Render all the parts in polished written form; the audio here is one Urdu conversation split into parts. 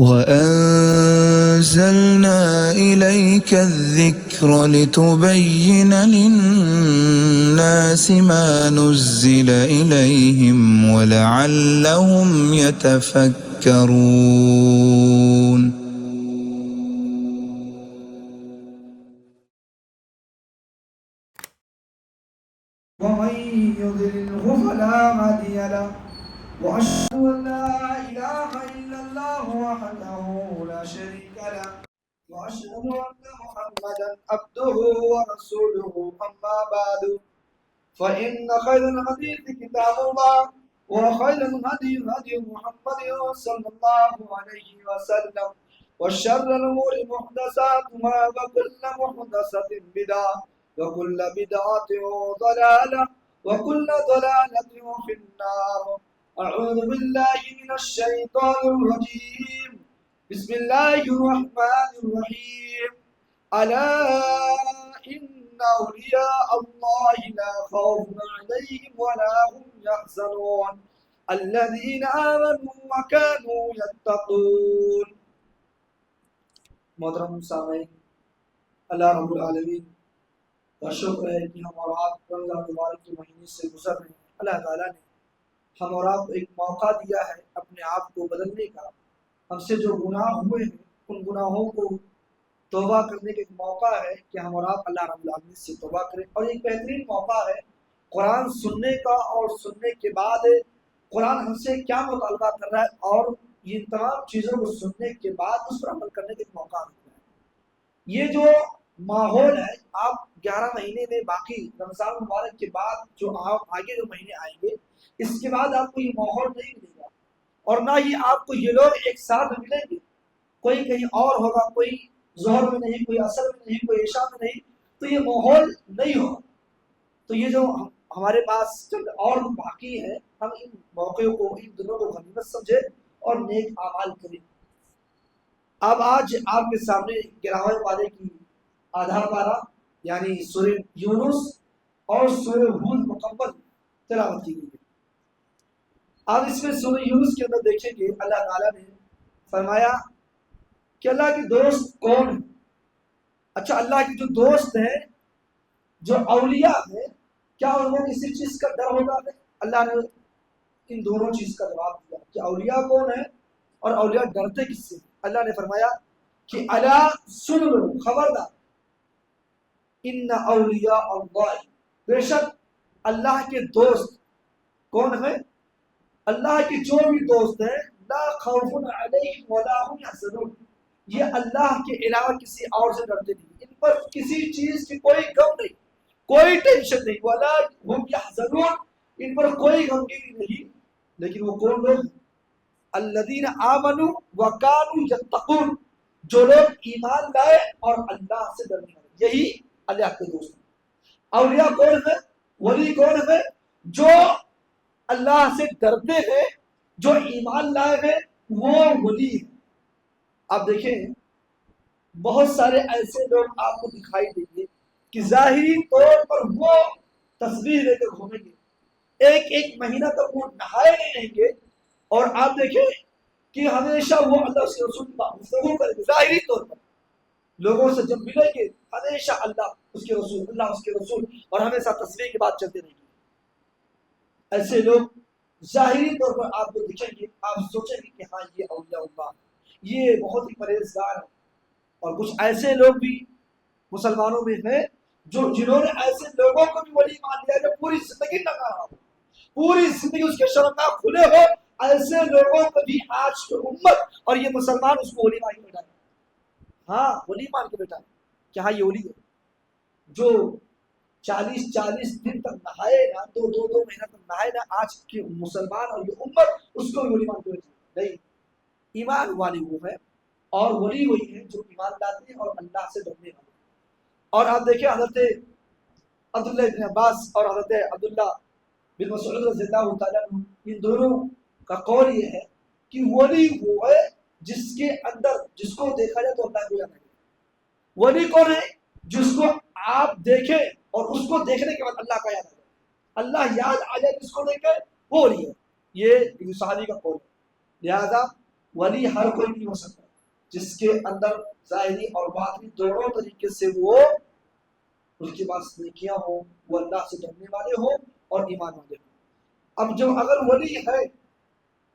وَأَنزَلْنَا إِلَيْكَ الذِّكْرَ لِتُبَيِّنَ لِلنَّاسِ مَا نُزِّلَ إِلَيْهِمْ وَلَعَلَّهُمْ يَتَفَكَّرُونَ. ومن يضلله فلا هادي له واشهد ان لا اله الا الله وحده لا شريك له واشهد ان محمدا عبده ورسوله اما بعد فان خير الحديث كتاب الله وخير الهدي هدي محمد صلى الله عليه وسلم وشر الامور محدثاتها وكل محدثه بدعه وكل بدعة ضلالة وكل ضلالة في النار. أعوذ بالله من الشيطان الرجيم. بسم الله الرحمن الرحيم. ألا إن أولياء الله لا خوف عليهم ولا هم يحزنون الذين آمنوا وكانوا يتقون. محترم سامعین، اللہ رب العالمین کا شکر ہے کہ ہم اور آپ رمضان مبارک کے مہینے سے گزر رہے ہیں۔ اللہ تعالیٰ نے ہم اور آپ کو ایک موقع دیا ہے اپنے آپ کو بدلنے کا۔ ہم سے جو گناہ ہوئے ہیں ان گناہوں کو توبہ کرنے کا ایک موقع ہے کہ ہم اور آپ اللہ رب العالمین سے توبہ کریں، اور ایک بہترین موقع ہے قرآن سننے کا، اور سننے کے بعد قرآن ہم سے کیا مطالبہ کر رہا ہے، اور یہ تمام چیزوں کو سننے کے بعد اس پر عمل کرنے کا ایک موقع ہے۔ یہ جو ماحول ہے، آپ 11 مہینے میں باقی رمضان مبارک کے بعد جو آگے جو مہینے آئیں گے، اس کے بعد آپ کو یہ ماحول نہیں ملے گا، اور نہ ہی آپ کو یہ لوگ ایک ساتھ ملیں گے۔ کوئی کہیں اور ہوگا، کوئی ظہر میں نہیں، کوئی عصر میں نہیں، کوئی عشاء میں نہیں، تو یہ ماحول نہیں ہوگا۔ تو یہ جو ہمارے پاس چند اور باقی ہے، ہم ان موقعوں کو، ان دنوں کو غنیمت سمجھے اور نیک اعمال کریں۔ اب آج آپ کے سامنے 11ویں پارے کی آدھا پارہ یعنی سورہ یونس اور سورہ ہود مکمل تلاوت کی گئی ہے۔ اب اس میں سورہ یونس کے اندر دیکھیں گے اللہ تعالیٰ نے فرمایا کہ اللہ کے دوست کون ہیں۔ اچھا، اللہ کے جو دوست ہیں، جو اولیاء ہیں، کیا ان کو کسی چیز کا ڈر ہوتا ہے؟ اللہ نے ان دونوں چیز کا جواب دیا کہ اولیاء کون ہیں اور اولیاء ڈرتے کس سے۔ اللہ نے فرمایا کہ الا سن لو، خبردار، ان اولیاء اللہ، بے شک اللہ کے دوست کون ہیں؟ اللہ کے جو بھی دوست ہیں، لا خوف علیہم ولا هم يحزنون، یہ اللہ کے علاوہ کسی اور سے ڈرتے نہیں، ان پر کسی چیز کی کوئی غم نہیں، کوئی ٹینشن نہیں، ولا هم يحزنون، ان پر کوئی غمگینی نہیں۔ لیکن وہ کون لوگ؟ الذین آمنوا وکانوا یتقون، جو لوگ ایمان لائے اور اللہ سے ڈرنے والے، یہی اللہ کے دوست ہیں۔ اولیاء کون ہے؟ ولی کون ہے؟ جو اللہ سے ڈرتے ہیں، جو ایمان لائے ہیں، وہ ولی ہے۔ آپ دیکھیں بہت سارے ایسے لوگ آپ کو دکھائی دیں گے کہ ظاہری طور پر وہ تصویر لے کر گھومیں گے، ایک ایک مہینہ تک وہ نہائے نہیں رہیں گے، اور آپ دیکھیں کہ ہمیشہ وہ اللہ کے رسول کی بات ضرور کریں گے۔ ظاہری طور پر لوگوں سے جب ملیں گے ہمیشہ اللہ اس کے رسول، اللہ اس کے رسول، اور ہمیشہ تصویر کی بات چلتے رہیں گے۔ ایسے لوگ ظاہری طور پر آپ کو دکھیں گے، آپ سوچیں گے کہ ہاں یہ اولیاء اللہ، یہ بہت ہی پرہیزگار ہے۔ اور کچھ ایسے لوگ بھی مسلمانوں میں ہیں جنہوں نے ایسے لوگوں کو بھی ولی مان لیا جو پوری زندگی ناکام ہو، پوری زندگی اس کے شرکاء کھلے ہو، ایسے لوگوں کو بھی آج کی امت اور یہ مسلمان اس کو ولی مان کے بیٹھا ہے۔ ہاں، ولی مان کے بیٹھا ہے کہ ہاں یہ ولی ہے۔ جو 40 دن تک نہائے نا، دو مہینہ تک نہائے نا، آج کے مسلمان اور یہ امت اس کو بھی ولی مان کے بیٹھا ہے۔ نہیں، ایمان والی وہ ہے، اور ولی وہی ہے جو ایمان لاتے ہیں اور اللہ سے ڈرنے والے۔ اور آپ دیکھیں حضرت عبداللہ بن عباس اور حضرت عبداللہ بن مسعود رضی اللہ تعالیٰ عنہ، ان دونوں کا قول یہ ہے کہ ولی وہ ہے جس کے اندر، جس کو دیکھا جائے تو اللہ کو یاد آ جائے۔ ولی کون ہے؟ جس کو آپ دیکھیں اور اس کو دیکھنے کے بعد اللہ کا یاد آ جائے، اللہ یاد آ جائے جس کو دیکھے وہ ولی ہے۔ یہ صحابی کا قول ہے۔ لہذا ولی ہر کوئی نہیں ہو سکتا جس کے اندر ظاہری اور باطنی دونوں طریقے سے وہ اس کے پاس نیکیاں ہوں، وہ اللہ سے ڈرنے والے ہوں اور ایمان والے ہوں۔ اب جو اگر ولی ہے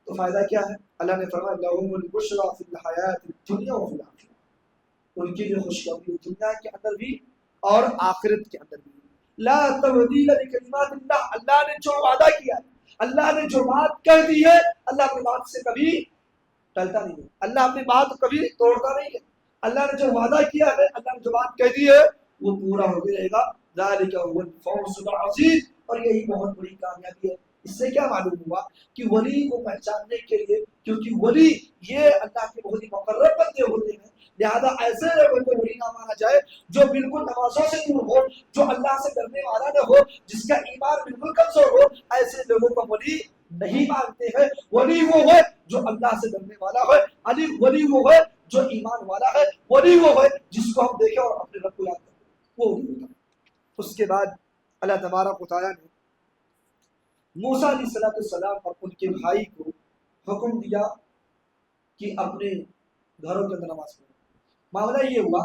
تو فائدہ کیا ہے؟ اللہ نے فرمایا لَهُمُ الْبُشْرَى فِي الْحَيَاةِ الدُّنْيَا وَفِي الْآخِرَةِ، ان کے لیے خوشخبری دنیا کے اندر بھی اور آخرت کے اندر بھی۔ لا تبدیل لکلمات اللہ، اللہ نے جو وعدہ کیا ہے، اللہ نے جو بات کہہ دی ہے، اللہ اپنی بات سے کبھی ٹلتا نہیں ہے، اللہ اپنی بات کبھی توڑتا نہیں ہے۔ اللہ نے جو وعدہ کیا ہے، اللہ نے جو بات کہہ دی ہے وہ پورا ہوتے رہے گا۔ ذالک هو الفوز العظیم، اور یہی بہت بڑی کامیابی ہے۔ اس سے کیا معلوم ہوا کہ ولی کو پہچاننے کے لیے، کیونکہ ولی یہ اللہ کے بہت ہی مقرب بندے ہوتے ہیں، لہذا ایسے لوگوں کو ولی نہ مانا جائے جو بالکل نمازوں سے دور ہو، جو اللہ سے ڈرنے والا نہ ہو، جس کا ایمان بالکل کمزور ہو، ایسے لوگوں کو ولی نہیں مانتے ہیں۔ ولی وہ ہے جو اللہ سے ڈرنے والا ہے، ولی وہ ہے جو ایمان والا ہے، ولی وہ ہے جس کو ہم دیکھیں اور اپنے رب کو یاد کریں، وہ ولی ہوتا ہے۔ اس کے بعد اللہ تبارک و تعالیٰ نے موسیٰ علیہ السلام اور ان کے بھائی کو حکم دیا کہ اپنے گھروں کے اندر نماز پڑھو۔ معاملہ یہ ہوا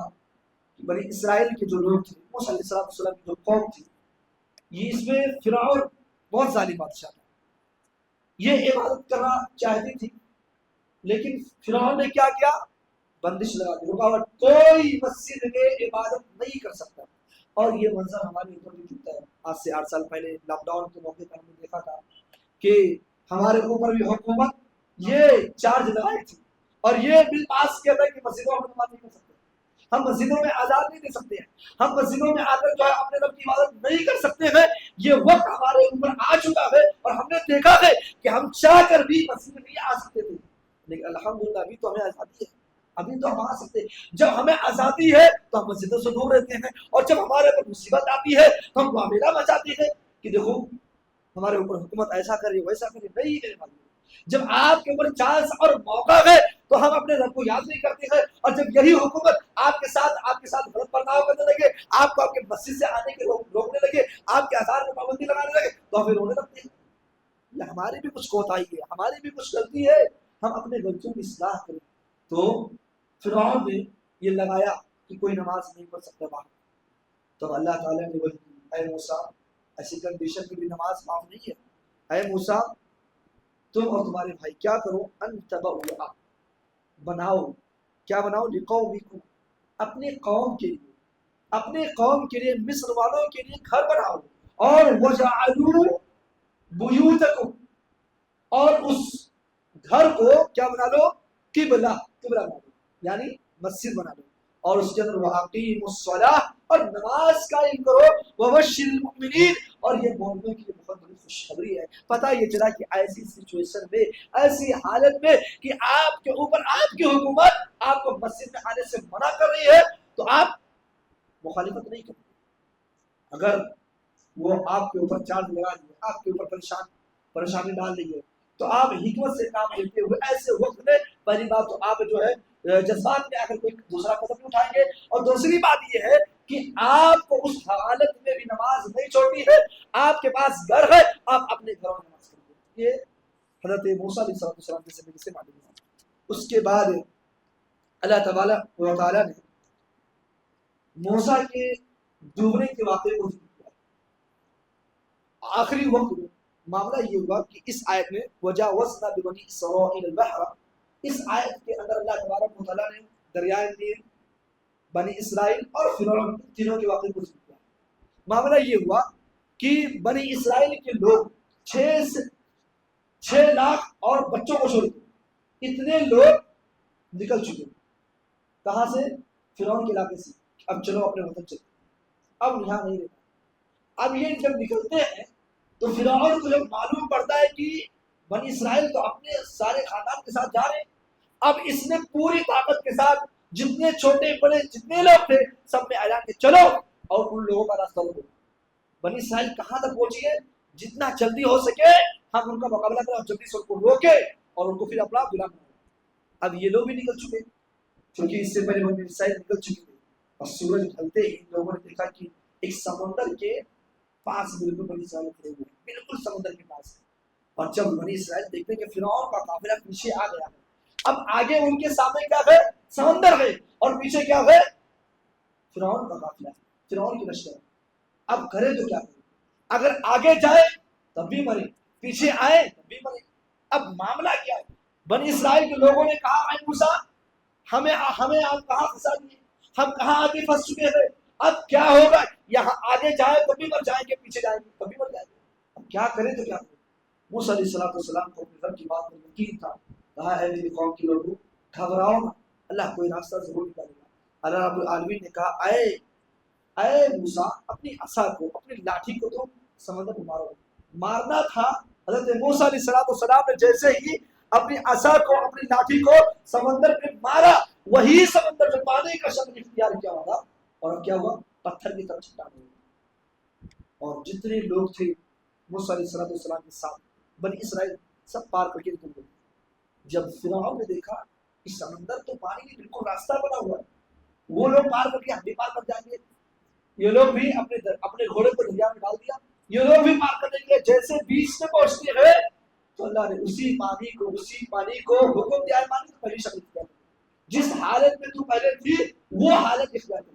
کہ بنی اسرائیل کے جو لوگ تھے، موسیٰ علیہ السلام کی جو قوم تھی، یہ اس میں فرعون بہت ظالم بادشاہ تھا، یہ عبادت کرنا چاہتی تھی، لیکن فرعون نے کیا کیا؟ بندش لگا دی، رکاوٹ، کوئی مسجد میں عبادت نہیں کر سکتا۔ اور یہ منظر ہمارے اوپر بھی ٹوٹتا ہے۔ آج سے 8 سال پہلے لاک ڈاؤن کے موقع پر ہم نے دیکھا تھا کہ ہمارے اوپر بھی حکومت یہ چارج لگائی تھی اور یہ بل پاس کیا تھا کہ مسجدوں میں نماز نہیں کر سکتے، ہم مسجدوں میں آزاد نہیں دے سکتے ہیں، ہم مسجدوں میں آ کر جو ہے اپنے رب کی عبادت نہیں کر سکتے ہیں۔ یہ وقت ہمارے اوپر آ چکا ہے اور ہم نے دیکھا ہے کہ ہم چاہ کر بھی مسجد میں نہیں آ سکتے تھے، لیکن الحمدللہ ابھی تو ہمیں آزادی ہے، ابھی تو ہم آ سکتے ہیں۔ جب ہمیں آزادی ہے تو ہم مسجدوں سے دور رہتے ہیں، اور جب ہمارے پر مصیبت آتی ہے تو ہم معاملہ مچاتے ہیں کہ دیکھو ہمارے اوپر حکومت ایسا کرے ویسا کرے۔ نہیں میرے بھائی، جب آپ کے اوپر چانس اور موقع ہے تو ہم اپنے رب کو یاد نہیں کرتے ہیں، اور جب یہی حکومت آپ کے ساتھ غلط برتاؤ کرنے لگے، آپ کو آپ کے مسجد سے آنے کے روکنے لگے، آپ کے آثار میں پابندی لگانے لگے، تو پھر رونے لگتے ہیں۔ یہ ہماری بھی کچھ کوتاہی ہے، ہماری بھی کچھ غلطی ہے، ہم اپنے غلطیوں کی اصلاح کریں۔ تو فرعون نے یہ لگایا کہ کوئی نماز نہیں پڑھ سکتا باہر، تو اللہ تعالیٰ نے وہی کی، اے موسیٰ ایسی کنڈیشن کی بھی نماز معاف نہیں ہے۔ اے موسیٰ تم اور تمہارے بھائی کیا کرو، انتبعوا بناؤ، کیا بناؤ؟ لقومکم، اپنے قوم کے لیے، اپنے قوم کے لیے، مصر والوں کے لیے گھر بناؤ، اور وجعلوا بیوتکم، اور اس گھر کو کیا بنا لو؟ قبلہ بنا لو، یعنی مسجد بنا لو، اور اس کے اندر وَأَقِیمُوا الصَّلَاةَ، اور نماز قائم کرو، وَبَشِّرِ الْمُؤْمِنِينَ، اور یہ مومنوں کے لیے بہت بڑی خوشخبری ہے۔ پتہ یہ چلا کہ ایسی سچویشن میں، ایسی حالت میں کہ آپ کے اوپر آپ کی حکومت آپ کو مسجد میں آنے سے منع کر رہی ہے، تو آپ مخالفت نہیں کرتے۔ اگر وہ آپ کے اوپر چارج لگا رہی ہے، آپ کے اوپر پریشانی ڈال رہی ہے، تو آپ حکمت سے کام لیتے ہوئے ایسے وقت میں پہلی بات تو آپ جو ہے جذبات میں آ کر کوئی دوسرا قدم نہیں اٹھائیں گے، اور دوسری بات یہ ہے کہ آپ کو اس حالت میں بھی نماز نہیں چھوڑنی ہے۔ آپ کے پاس گھر ہے، آپ اپنے گھروں میں نماز پڑھیں۔ یہ حضرت موسیٰ علیہ السلام کی زندگی سے معلوم ہے۔ اس کے بعد اللہ تبارک و تعالیٰ نے موسیٰ کے ڈوبنے کے واقعے کو ذکر کیا۔ آخری وقت میں معاملہ یہ ہوا کہ اس آیت میں وجاوزنا ببنی اسرائیل البحر، اس آیت کے اندر اللہ تبارک و تعالیٰ نے دریائے نیل، بنی اسرائیل اور فرعون تینوں کے واقعے کو ذکر کیا۔ معاملہ یہ ہوا کہ بنی اسرائیل کے لوگ 6 لاکھ اور بچوں کو چھوڑ کے اتنے لوگ نکل چکے، کہاں سے؟ فرعون کے علاقے سے۔ اب چلو اپنے وطن چلتے، اب یہاں نہیں رہنا۔ اب یہ جب نکلتے ہیں تو فرعون کو جب معلوم پڑتا ہے کہ بنی اسرائیل تو اپنے سارے خاندان کے ساتھ جا رہے ہیں، اب اس نے پوری طاقت کے ساتھ جتنے چھوٹے بڑے جتنے لوگ تھے سب نے اعلان کیا چلو اور ان لوگوں کا راستہ روکو۔ بنی اسرائیل کہاں تک پہنچی ہے؟ جتنا جلدی ہو سکے ہم ان کا مقابلہ کریں اور جلدی سے ان کو روکے اور ان کو پھر اپنا غلام بنائیں۔ اب یہ لوگ بھی نکل چکے، کیونکہ اس سے پہلے بنی اسرائیل نکل چکے تھے، اور سورج ڈھلتے ہی لوگوں نے دیکھا کہ ایک سمندر کے پاس بالکل بنی اسرائیل کھڑے ہوئے ہیں، بالکل سمندر کے پاس۔ اور جب بنی اسرائیل دیکھتے کہ فرعون کا قافلہ پیچھے آ گیا اب آگے ان کے سامنے کیا ہے؟ سمندر ہے، اور پیچھے کیا ہے؟ فرعون کا قافلہ ہے، فرعون کی لشکر ہے۔ اب کرے تو کیا کرے؟ اگر آگے جائے تب بھی مرے، پیچھے آئے تب بھی مرے۔ اب معاملہ کیا ہے؟ بنی اسرائیل کے لوگوں نے کہا اے موسیٰ ہمیں آپ کہاں پھنسا دیے، ہم کہاں آگے پھنس چکے ہیں، اب کیا ہوگا؟ یہاں آگے جائے تب بھی مر جائیں گے، پیچھے جائیں گے تب بھی مر جائیں گے، اب کیا کریں تو کیا کریں؟ موسیٰ علیہ السلام کو اپنے رب کی بات پر یقین تھا، کہا ہے میری قوم کے لوگوں گھبراؤ نہ، اللہ کوئی راستہ ضرور نکالے گا۔ اللہ رب العالمین نے کہا اے موسیٰ اپنی عصا کو، اپنی لاٹھی کو تو سمندر میں مارو۔ مارنا تھا حضرت موسیٰ علیہ السلام نے جیسے ہی اپنی عصا کو، اپنی لاٹھی کو سمندر میں مارا، وہی سمندر میں پانی کا شکل اختیار کیا ہوگا، اور اب کیا ہوا؟ پتھر کی طرف چٹان ہوئی، اور جتنے لوگ تھے موسیٰ علیہ السلام کے ساتھ بنی اسرائیل سب پار کر کے نکل گئے۔ جب فرعون نے دیکھا کہ سمندر تو پانی کی بالکل راستہ بنا ہوا ہے، وہ لوگ پار کر کے ہم بھی پار کر جائیں گے، یہ لوگ بھی اپنے گھوڑے کو دریا میں ڈال دیا، یہ لوگ بھی پار کرنے کے جیسے بیچ میں پہنچتے ہیں تو اللہ نے اسی پانی کو حکم دیا ہے، پانی کو پہلی شکل اختیار کر، جس حالت میں تو پہلے تھی وہ حالت اختیار کر،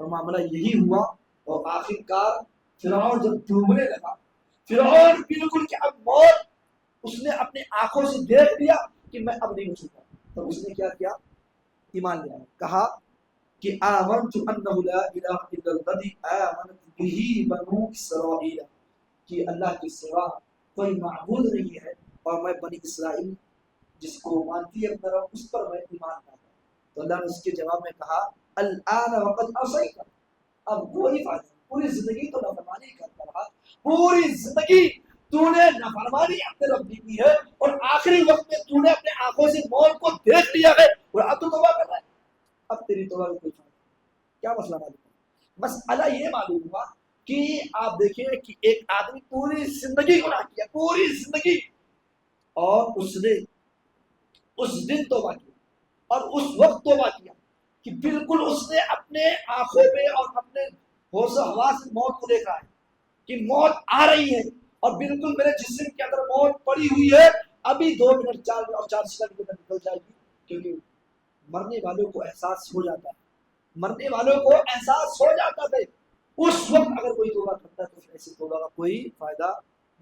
اور معاملہ یہی ہوا۔ اور آخر کار فرعون جب ڈوبنے لگا، فرعون بالکل کہ اب موت اس نے اپنے آنکھوں سے دیکھ لیا کہ میں اب نہیں ہو سکتا، تو اس نے کیا کیا؟ ایمان لیا، کہا کہ آمنت انہ لا الہ الا الذی آمنت بہ بنو اسرائیل، کہ اللہ کے سوا کوئی معبود نہیں ہے، اور میں بنی اسرائیل جس کو مانتی ہے اپنا رب اس پر میں ایمان لاتا ہوں۔ تو اللہ نے اس کے جواب میں کہا الآن وقد عصیت، اب کوئی فائدہ نہیں، پوری زندگی تو نافرمانی کرتا رہا، پوری زندگی تو نے نافرمانی اپنے رب کی ہے، اور آخری وقت میں تو نے اپنے آنکھوں سے موت کو دیکھ لیا ہے، اور اب تو توبہ کر رہا ہے، اب تیری توبہ کا کوئی فائدہ نہیں۔ کیا مسئلہ معلوم ہے؟ مسئلہ یہ معلوم ہوا کہ آپ دیکھیں کہ ایک آدمی پوری زندگی گناہ کیا، پوری زندگی، اور اس نے اس دن توبہ کیا، اور اس وقت توبہ کیا کہ بالکل اس نے اپنے آنکھوں میں اور اپنے ہوش و حواس سے موت کو دیکھا ہے کہ موت آ رہی ہے، اور بالکل میرے جسم کے اندر موت پڑی ہوئی ہے، ابھی 2 منٹ 4 سیکنڈ کے اندر نکل جائے گی، کیونکہ مرنے والوں کو احساس ہو جاتا ہے، مرنے والوں کو احساس ہو جاتا ہے، اس وقت اگر کوئی توبہ کرتا ہے تو ایسی توبہ کا کوئی فائدہ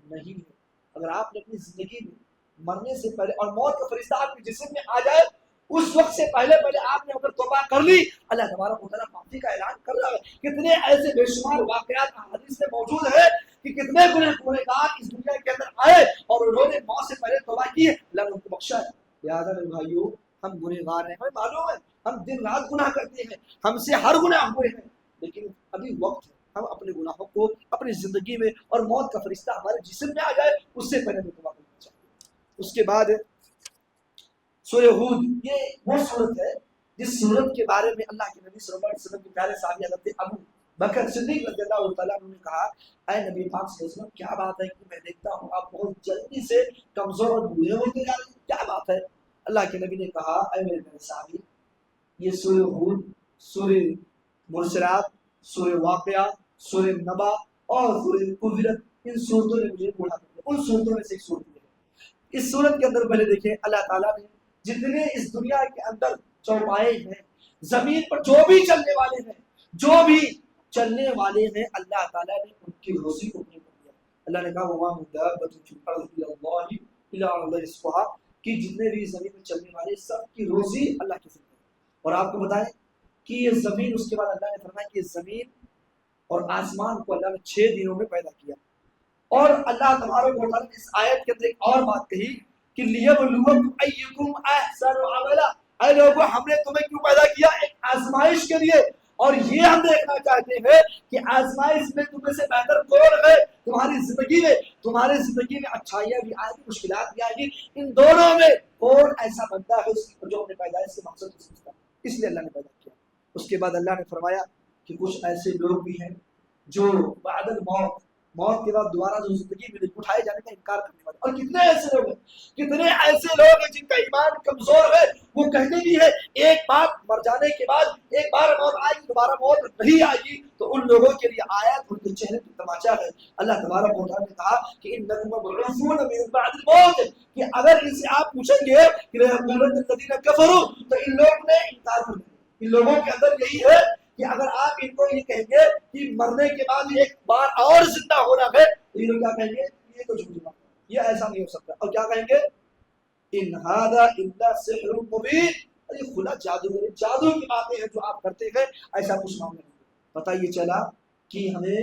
نہیں ہے۔ اگر آپ نے اپنی زندگی میں مرنے سے پہلے، اور موت کا فرشتہ آپ کے جسم میں آ جائے اس وقت سے پہلے آپ نے اگر توبہ کر لی، اللہ تبارک و تعالیٰ معافی کا اعلان کر رہا ہے۔ کتنے ایسے بے شمار واقعات حدیث میں موجود ہیں کہ کتنے گنہگار اس دنیا کے اندر آئے اور انہوں نے موت سے پہلے توبہ کی ہے، اللہ نے ان کو بخشا ہے۔ لہٰذا میرے بھائیو، ہم گنہگار ہیں، ہمیں معلوم ہے ہم دن رات گناہ کرتے ہیں، ہم سے ہر گناہ ہوئے ہیں، لیکن ابھی وقت ہے ہم اپنے گناہوں کو اپنی زندگی میں، اور موت کا فرشتہ ہمارے جسم میں آ جائے اس سے پہلے ہمیں توبہ کرنا چاہیے۔ اس کے بعد سورہ ہود، یہ وہ سورت ہے جس سورت کے بارے میں اللہ کے نبی صلی اللہ علیہ وسلم کے پیارے صحابی حضرت ابو بکر صدیق رضی اللہ تعالیٰ عنہ نے کہا اے نبی پاک صلی اللہ علیہ وسلم، کیا بات ہے کہ میں دیکھتا ہوں آپ بہت جلدی سے کمزور اور بوڑھے ہوتے جا رہے ہیں، کیا بات ہے؟ اللہ کے نبی نے کہا اے میرے پیارے صحابی، یہ سورہ ہود، سورہ مرسلات، سورہ واقعہ، سورہ نبا اور سورہ قدرت، ان سورتوں نے مجھے بوڑھا کر دیا، ان سورتوں میں سے ایک سورت ہے۔ اس سورت کے اندر پہلے دیکھیں اللہ تعالیٰ نے جتنے اس دنیا کے اندر چوپائے ہیں، زمین پر جو بھی چلنے والے ہیں، جو بھی چلنے والے ہیں، اللہ تعالیٰ نے ان کی روزی کو نہیں کر دیا۔ اللہ نے کہا وَمَا مِن دَابَّةٍ فِي الْأَرْضِ إِلَّا اللَّهُ إِلَّا عَلَى اللَّهِ رِزْقُهَا، کہ جتنے بھی زمین میں چلنے والے سب کی روزی اللہ کے ذمہ ہے۔ اور آپ کو بتائیں کہ یہ زمین، اس کے بعد اللہ نے فرمایا کہ یہ زمین اور آسمان کو اللہ نے 6 دنوں میں پیدا کیا، اور اللہ تبارک و تعالیٰ نے اس آیت کے اندر ایک اور بات کہی کہ لِيَبْلُوَكُمْ أَيُّكُمْ أَحْسَنُ عَمَلًا، اے لوگوں ہم نے تمہیں کیوں پیدا کیا؟ ایک آزمائش کے لیے، اور یہ ہم دیکھنا چاہتے ہیں کہ آزمائش میں تمہیں سے بہتر کون ہے تمہاری زندگی میں۔ تمہاری زندگی میں اچھائیاں بھی آئیں گی، مشکلات بھی آئیں گی، ان دونوں میں کون ایسا بندہ ہے جو اپنے پیدائش سے مقصد کو سمجھتا ہے، اس لیے اللہ نے پیدا کیا۔ اس کے بعد اللہ نے فرمایا کہ کچھ ایسے لوگ بھی ہیں جو بعد الموت، موت کے بعد دوبارہ جو زندگی میں اٹھائے جانے کا انکار کرنے والے، اور کتنے ایسے لوگ ہیں، کتنے ایسے لوگ ہیں جن کا ایمان کمزور ہے، وہ کہتے بھی ہے ایک بار مر جانے کے بعد، ایک بار موت آئے گی دوبارہ موت نہیں آئے گی، تو ان لوگوں کے لیے آیت ان کے چہرے پہ تماچا ہے۔ اللہ تبارک و تعالیٰ نے کہا کہ انکم مبعوثون من بعد الموت، کہ اگر ان سے آپ پوچھیں گے کہ ليقولن الذين كفروا، تو ان لوگوں نے انکار کر دیا۔ ان لوگوں کے اندر یہی ہے کہ اگر آپ ان کو یہ کہیں گے کہ مرنے کے بعد ایک بار اور زندہ ہونا ہے، تو یہ لوگ کیا کہیں گے؟ یہ تو جھوٹی بات ہے، یہ ایسا نہیں ہو سکتا۔ اور کیا کہیں گے؟ ان هذا الا سحر مبین، یہ کھلا جادو کی باتیں ہیں جو آپ کرتے ہیں، ایسا کچھ معاملہ نہیں۔ پتہ یہ چلا کہ ہمیں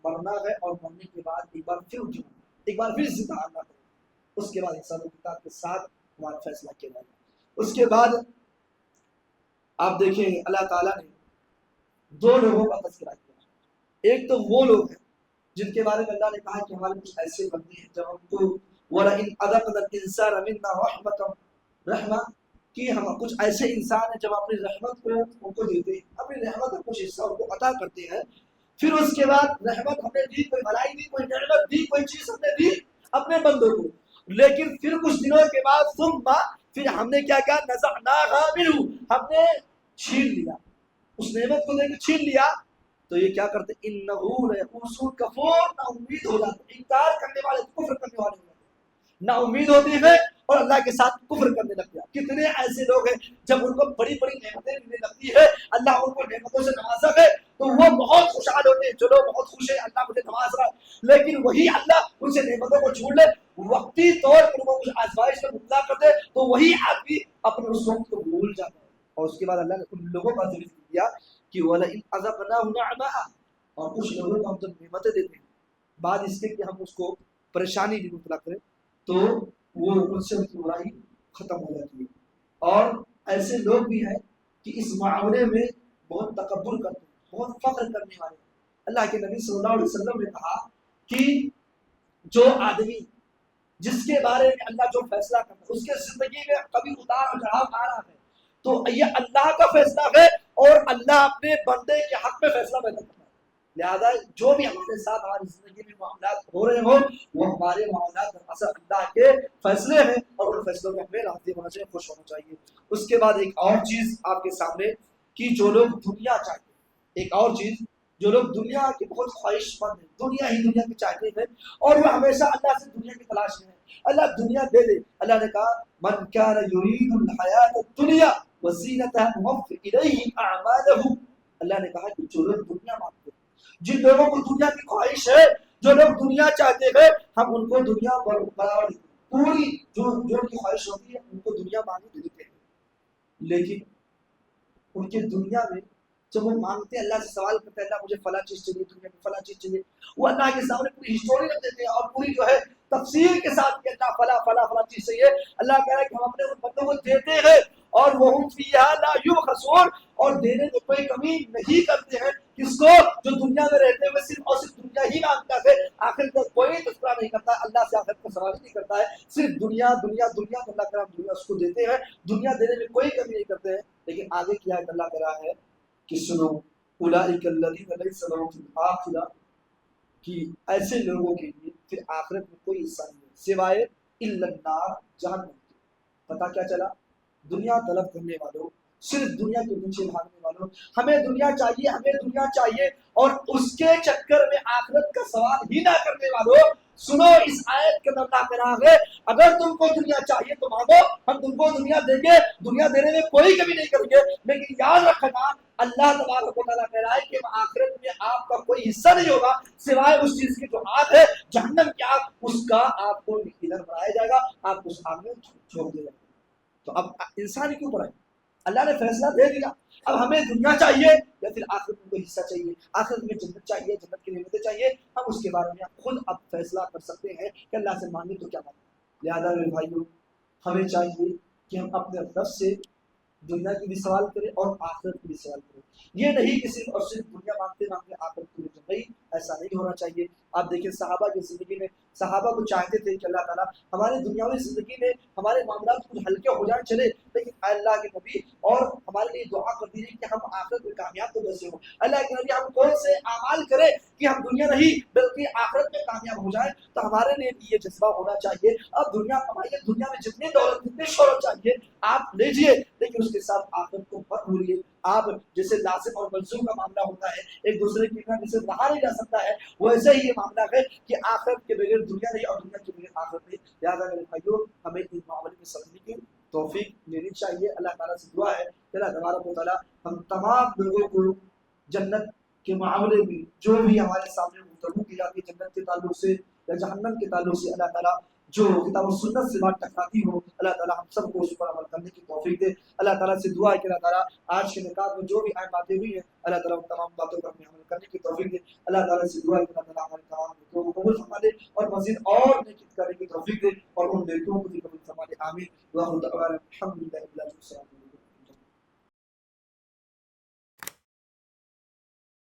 مرنا ہے اور مرنے کے بعد ایک بار پھر اٹھنا، ایک بار پھر زندہ آنا ہے، اس کے بعد حساب و کتاب کے ساتھ ہمارا فیصلہ کیا جائے گا۔ اس کے بعد آپ دیکھیں اللہ تعالیٰ نے دو لوگوں کا تذکرہ کیا۔ ایک تو وہ لوگ ہیں جن کے بارے میں اللہ نے کہا کہ ہمارے کچھ ایسے بندے ہیں جب ہم کو وَلَئِنْ أَذَقْنَا الْإِنسَانَ مِنَّا رَحْمَةً کہ ہم کچھ ایسے انسان ہیں جب اپنی رحمت کو ان کو دیتے ہیں، اپنی رحمت کا کچھ حصہ ان کو عطا کرتے ہیں، پھر اس کے بعد رحمت ہم نے دی، کوئی بھلائی دی، کوئی نعمت دی، کوئی چیز ہم نے دی اپنے بندوں کو، لیکن پھر کچھ دنوں کے بعد پھر ہم نے کیا کیا؟ نزعناها منه، ہم نے چھین لیا اس نعمت کو، لے کے چھین لیا، تو یہ کیا کرتے؟ انه ليئوس کفور، نا امید ہو جاتے، انکار کرنے والے، کفر کرنے والے ہو جاتے، نا امید ہوتی ہے اور اللہ کے ساتھ کفر کرنے لگتے ہیں۔ کتنے ایسے لوگ ہیں جب ان کو بڑی بڑی نعمتیں ملنے لگتی ہے، اللہ ان کو نعمتوں سے نوازا ہے تو وہ بہت خوشحال ہوتے ہیں، چلو بہت خوش ہے، اللہ مجھے نواز رہا ہے، لیکن وہی اللہ ان سے نعمتوں کو چھوڑ لے، وقتی طور پر وہ کچھ آزمائش میں مبتلا کر دے، تو وہی آدمی اپنے اس وقت کو بھول جاتا ہے۔ اور اس کے بعد اللہ نے ان لوگوں کا ذکر کیا کہ وَلَئِنْ أَذَقْنَاهُ نَعْمَةً، اور کچھ لوگوں کو ہم جب نعمتیں دیتے ہیں بعد اس کے کہ ہم اس کو پریشانی بھی مبتلا کریں، تو وہ ان سے برائی ختم ہو جاتی ہے۔ اور ایسے لوگ بھی ہیں کہ اس معاملے میں بہت تکبر کرتے ہیں، بہت فخر کرنے والے ہیں۔ اللہ کے نبی صلی اللہ علیہ وسلم نے کہا کہ جو آدمی جس کے بارے میں اللہ جو فیصلہ کرتا ہے، اس کے زندگی میں کبھی اتار اور چڑھاؤ آ رہا ہے، تو یہ اللہ کا فیصلہ ہے اور اللہ اپنے بندے کے حق میں فیصلہ کرتا ہے۔ لہذا جو بھی ہمارے ساتھ ہماری زندگی میں معاملات ہو رہے ہوں، وہ ہمارے معاملات دراصل اللہ کے فیصلے ہیں، اور ان فیصلوں میں ہمیں راضی ہونا چاہیے، خوش ہونا چاہیے۔ اس کے بعد ایک اور چیز آپ کے سامنے کہ جو لوگ دنیا چاہتے ہیں، ایک اور چیز جو لوگ دنیا کے بہت خواہش مند ہیں، دنیا ہی دنیا کے چاہتے ہیں، اور وہ ہمیشہ اللہ سے دنیا کی تلاش میں ہیں، اللہ دنیا دے دے۔ اللہ نے کہا من کان یرید الحیات الدنیا وزینتها نوفی الیہم اعمالہم، اللہ نے کہا کہ جو لوگ دنیا مانگتے ہیں، جن لوگوں کو دنیا کی خواہش ہے، جو لوگ دنیا چاہتے ہیں، ہم ان کو دنیا برابر پوری جو ان کی خواہش ہوتی ہے ان کو دنیا مانگنے دیتے ہیں، لیکن ان کے دنیا میں جب وہ مانگتے ہیں، اللہ سے سوال کرتے ہیں اللہ مجھے فلاں چیز چاہیے، دنیا میں فلاں چیز چاہیے، وہ اللہ کے سامنے پوری ہسٹوری رکھ دیتے ہیں اور پوری جو ہے تفصیل کے ساتھ کہ اللہ فلاں فلاں فلاں چیز چاہیے۔ اللہ کہہ رہا ہے کہ ہم اپنے ان بندوں کو دیتے ہیں اور وہ فیہا لا یبخسون، اور دینے میں کوئی کمی نہیں کرتے ہیں، کس کو؟ جو دنیا میں رہتے ہوئے صرف اور صرف دنیا ہی مانگتا ہے، آخرت کا کوئی تذکرہ نہیں کرتا، اللہ سے آخرت کا سوال نہیں کرتا ہے، صرف دنیا دنیا دنیا، تو اللہ کہہ رہا ہے دنیا اس کو دیتے ہیں، دنیا دینے میں کوئی کمی نہیں کرتے ہیں۔ لیکن آگے کیا ہے؟ اللہ کہہ رہا ہے کہ سنو اولئک الذین لیس لہم فی الآخرہ، کہ ایسے لوگوں کے لیے پھر آخرت میں کوئی حصہ نہیں ہے سوائے الا النار، جہنم کے۔ پتہ کیا چلا؟ دنیا طلب کرنے والوں، صرف دنیا کے پیچھے بھاگنے والوں، ہمیں دنیا چاہیے، ہمیں دنیا چاہیے، اور اس کے چکر میں آخرت کا سوال ہی نہ کرنے والوں، سنو اس آیت کے اندر اللہ کہہ رہا ہے اگر تم کو دنیا چاہیے تو مانگو، ہم تم کو دنیا دیں گے، دنیا دینے میں کوئی کمی نہیں کریں گے، لیکن یاد رکھنا اللہ تبارک و تعالیٰ کہہ رہا ہے کہ آخرت میں آپ کا کوئی حصہ نہیں ہوگا سوائے اس چیز کی جو آگ ہے، جہنم کی آگ، اس کا آپ کو ادھر بنایا جائے گا، آپ کو اس آگ میں چھوڑ دیا جائے گا۔ تو اب انسان کیوں پر ہے؟ اللہ نے فیصلہ دے دیا، اب ہمیں دنیا چاہیے یا پھر آخرت میں کوئی حصہ چاہیے، آخرت میں جنت چاہیے، جنت کی نعمتیں چاہیے، ہم اس کے بارے میں خود اب فیصلہ کر سکتے ہیں کہ اللہ سے مانگے تو کیا مانگے۔ لہذا میرے بھائیوں، ہمیں چاہیے کہ ہم اپنے رب سے دنیا کی بھی سوال کریں اور آخرت کی بھی سوال کریں، یہ نہیں کہ صرف اور صرف دنیا مانگتے مانگتے آخرت کی بھی نہیں، ایسا نہیں ہونا چاہیے۔ آپ دیکھیں صحابہ کی زندگی میں، صحابہ کو چاہتے تھے کہ اللہ تعالیٰ ہمارے دنیاوی زندگی میں ہمارے معاملات کچھ ہلکے ہو جائیں چلے، لیکن اللہ کے نبی اور ہمارے لیے دعا کر دیجیے کہ ہم آخرت میں کامیاب تو کیسے ہوں۔ اللہ کے نبی ہم کون سے اعمال کریں کہ ہم دنیا نہیں بلکہ آخرت میں کامیاب ہو جائیں، تو ہمارے لیے یہ جذبہ ہونا چاہیے۔ اب دنیا کمائیے، دنیا میں جتنی دولت جتنی شہرت چاہیے آپ لیجیے، لیکن اس کے ساتھ آخرت کو مت بھولیے، آپ جیسے لازم اور ملزوم کا معاملہ ہوتا ہے، ایک دوسرے کے بنا جسے رہا نہیں جا سکتا ہے، ویسے ہی یہ معاملہ ہے کہ آخرت کے بغیر دنیا نہیں اور دنیا کے بغیر آخرت نہیں۔ لہٰذا میرے بھائیوں ہمیں اس معاملے میں سمجھنے کی توفیق لینی چاہیے۔ اللہ تعالیٰ سے دعا ہے کہ اللہ تبارک و تعالیٰ ہم تمام لوگوں کو جنت کے معاملے میں جو بھی ہمارے سامنے گفتگو کی جاتی ہے جنت کے تعلق سے یا جہنم کے تعلق سے، اللہ تعالیٰ جو کتاب و سنت سے بات ٹکراتی ہو، اللہ تعالیٰ ہم سب کو اس پر عمل کرنے کی توفیق دے۔ اللہ تعالیٰ سے دعا ہے کہ اللہ تعالیٰ آج کے نکاح میں جو بھی باتیں ہوئی ہیں، اللہ تعالیٰ ان تمام باتوں پر عمل کرنے کی توفیق دے۔ اللہ تعالیٰ سے دعا ہے کہ اللہ تعالیٰ ہمارے تمام نیکیوں کو قبول فرما دے اور مزید اور نیکی کرنے کی توفیق دے اور ان نیکیوں کو بھی قبول فرما دے۔ آمین۔ الحمد للہ۔